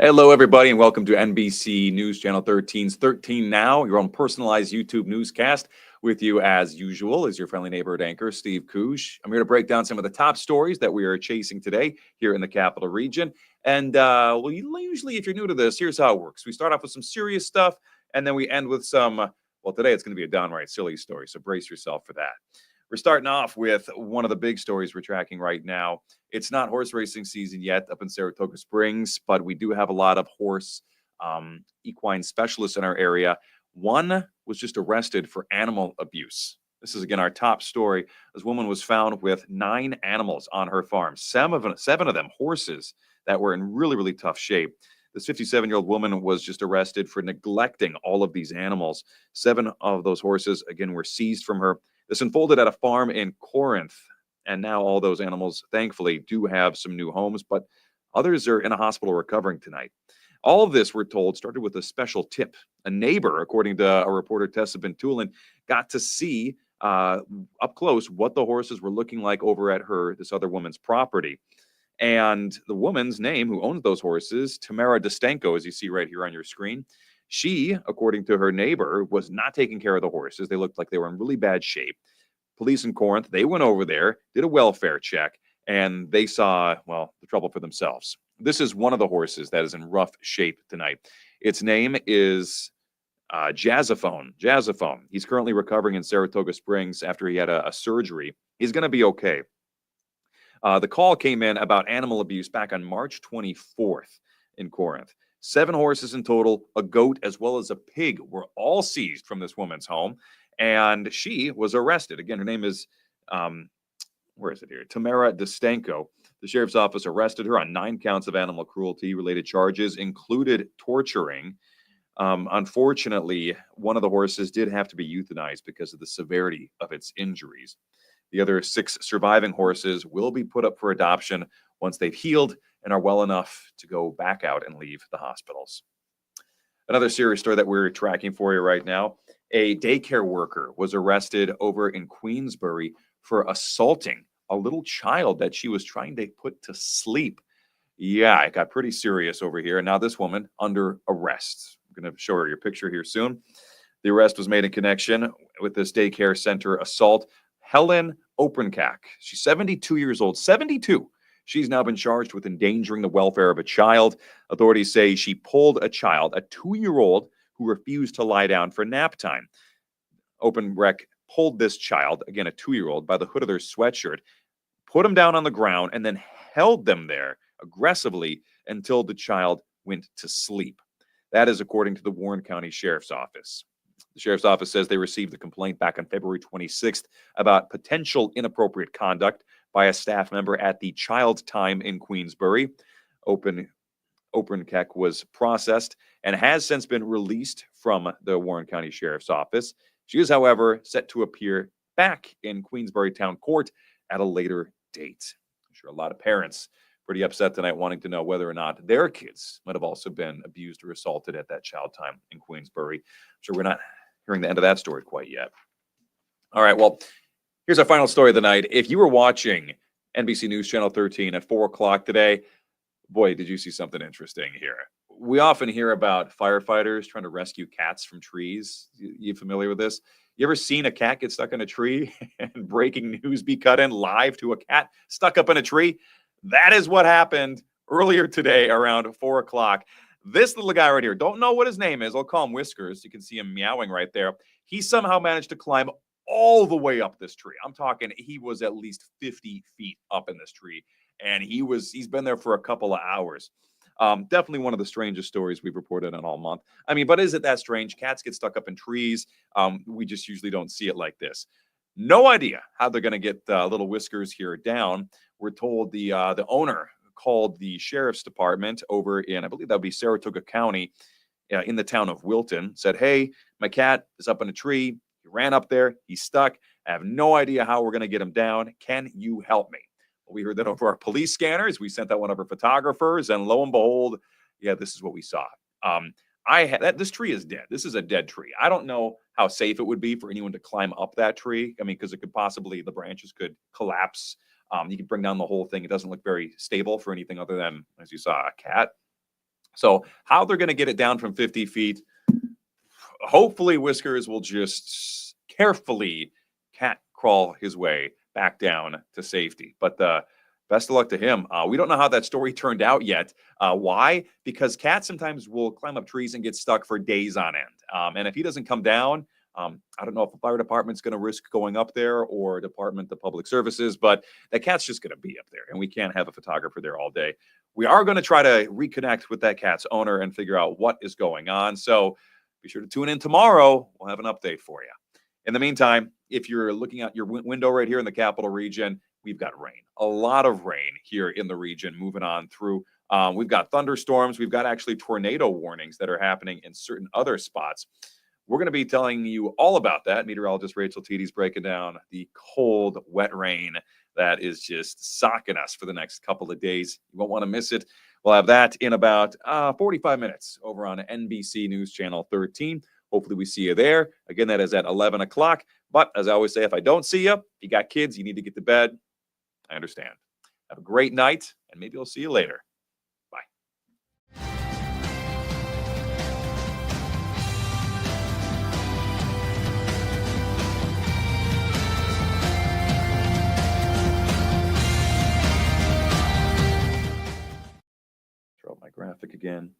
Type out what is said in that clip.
Hello, everybody, and welcome to NBC News Channel 13's 13 Now, your own personalized YouTube newscast. With you, as usual, is your friendly neighborhood anchor, Steve Koosh. I'm here to break down some of the top stories that we are chasing today here in the capital region. And usually, if you're new to this, here's how it works. We start off with some serious stuff, and then we end with some, well, today it's going to be a downright silly story, so brace yourself for that. We're starting off with one of the big stories we're tracking right now. It's not horse racing season yet up in Saratoga Springs, but we do have a lot of horse equine specialists in our area. One was just arrested for animal abuse. This is, again, our top story. This woman was found with 9 animals on her farm, seven of them horses that were in really, really tough shape. This 57-year-old woman was just arrested for neglecting all of these animals. 7 of those horses, again, were seized from her. This unfolded at a farm in Corinth, and now all those animals, thankfully, do have some new homes, but others are in a hospital recovering tonight. All of this, we're told, started with a special tip. A neighbor, according to our reporter Tessa Bentulin, got to see up close what the horses were looking like over at this other woman's property. And the woman's name, who owns those horses, Tamara Destenko, as you see right here on your screen, she, according to her neighbor, was not taking care of the horses. They looked like they were in really bad shape. Police in Corinth, they went over there, did a welfare check, and they saw, well, the trouble for themselves. This is one of the horses that is in rough shape tonight. Its name is Jazzophone. Jazzophone. He's currently recovering in Saratoga Springs after he had a surgery. He's going to be okay. The call came in about animal abuse back on March 24th in Corinth. 7 horses in total, a goat, as well as a pig were all seized from this woman's home, and she was arrested. Again, her name is, where is it here? Tamara Destenko. The sheriff's office arrested her on 9 counts of animal cruelty-related charges, included torturing. Unfortunately, one of the horses did have to be euthanized because of the severity of its injuries. The other 6 surviving horses will be put up for adoption once they've healed and are well enough to go back out and leave the hospitals. Another serious story that we're tracking for you right now. A daycare worker was arrested over in Queensbury for assaulting a little child that she was trying to put to sleep. Yeah, it got pretty serious over here. And now this woman under arrest. I'm going to show her your picture here soon. The arrest was made in connection with this daycare center assault. Helen Openkak. She's 72 years old. 72. She's now been charged with endangering the welfare of a child. Authorities say she pulled a child, a 2-year-old, who refused to lie down for nap time. Openrek pulled this child, again a 2-year-old, by the hood of their sweatshirt, put him down on the ground, and then held them there aggressively until the child went to sleep. That is according to the Warren County Sheriff's Office. The Sheriff's Office says they received a complaint back on February 26th about potential inappropriate conduct by a staff member at the Child Time in Queensbury. Openkak was processed and has since been released from the Warren County Sheriff's Office. She is, however, set to appear back in Queensbury Town Court at a later date. I'm sure a lot of parents pretty upset tonight, wanting to know whether or not their kids might have also been abused or assaulted at that Child Time in Queensbury. I'm sure we're not hearing the end of that story quite yet. All right, well, here's our final story of the night. If you were watching NBC News Channel 13 at 4 o'clock today, boy, did you see something interesting here. We often hear about firefighters trying to rescue cats from trees. You familiar with this? You ever seen a cat get stuck in a tree and breaking news be cut in live to a cat stuck up in a tree? That is what happened earlier today around 4 o'clock. This little guy right here, don't know what his name is. I'll call him Whiskers. You can see him meowing right there. He somehow managed to climb all the way up this tree. I'm talking, he was at least 50 feet up in this tree, and he's been there for a couple of hours. Definitely one of the strangest stories we've reported on all month. I mean, but is it that strange? Cats get stuck up in trees. We just usually don't see it like this. No idea how they're going to get little Whiskers here down. We're told the owner called the sheriff's department over in, I believe that would be Saratoga County, in the town of Wilton, said, hey, my cat is up in a tree. He ran up there. He's stuck. I have no idea how we're going to get him down. Can you help me? Well, we heard that over our police scanners. We sent out one of our photographers, and lo and behold, yeah, this is what we saw. This tree is dead. This is a dead tree. I don't know how safe it would be for anyone to climb up that tree. I mean, because it could possibly, the branches could collapse. You could bring down the whole thing. It doesn't look very stable for anything other than, as you saw, a cat. So how they're going to get it down from 50 feet, hopefully Whiskers will just carefully cat crawl his way back down to safety. But best of luck to him. We don't know how that story turned out yet. Why? Because cats sometimes will climb up trees and get stuck for days on end. And if he doesn't come down, I don't know if the fire department's going to risk going up there or Department of Public Services, but that cat's just going to be up there, and we can't have a photographer there all day. We are going to try to reconnect with that cat's owner and figure out what is going on. So be sure to tune in tomorrow. We'll have an update for you. In the meantime, if you're looking out your window right here in the capital region, we've got rain, a lot of rain here in the region moving on through. We've got thunderstorms. We've got actually tornado warnings that are happening in certain other spots. We're going to be telling you all about that. Meteorologist Rachel Teedy's breaking down the cold, wet rain that is just socking us for the next couple of days. You won't want to miss it. We'll have that in about 45 minutes over on NBC News Channel 13. Hopefully we see you there. Again, that is at 11 o'clock. But as I always say, if I don't see you, if you got kids, you need to get to bed. I understand. Have a great night, and maybe I'll see you later. Bye. Throw up my graphic again.